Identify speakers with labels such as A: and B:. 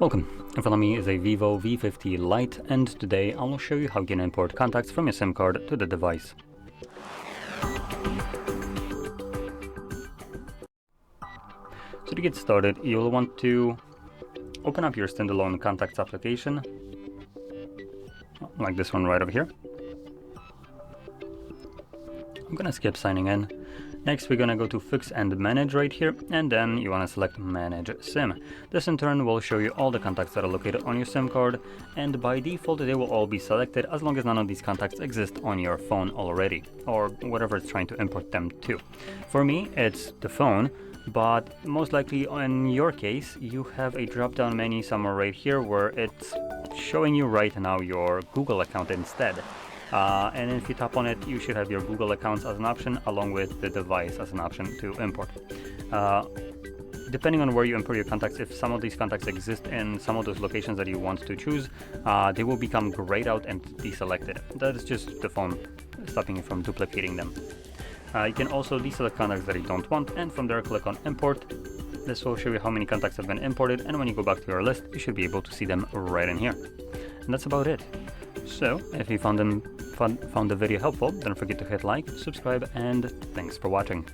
A: Welcome. In front of me is a VIVO V50 Lite, and today I will show you how you can import contacts from your SIM card to the device. So to get started, you'll want to open up your standalone contacts application, like this one right over here. I'm gonna skip signing in. Next, we're gonna go to Fix and Manage right here, and then you wanna select Manage SIM. This in turn will show you all the contacts that are located on your SIM card, and by default they will all be selected as long as none of these contacts exist on your phone already, or whatever it's trying to import them to. For me, it's the phone, but most likely in your case, you have a drop-down menu somewhere right here where it's showing you right now your Google account instead. And if you tap on it, you should have your Google accounts as an option, along with the device as an option to import. Depending on where you import your contacts, if some of these contacts exist in some of those locations that you want to choose, they will become grayed out and deselected. That is just the phone stopping you from duplicating them. You can also deselect contacts that you don't want, and from there click on Import. This will show you how many contacts have been imported, and when you go back to your list, you should be able to see them right in here. And that's about it. So, if you found the video helpful, don't forget to hit like, subscribe, and thanks for watching.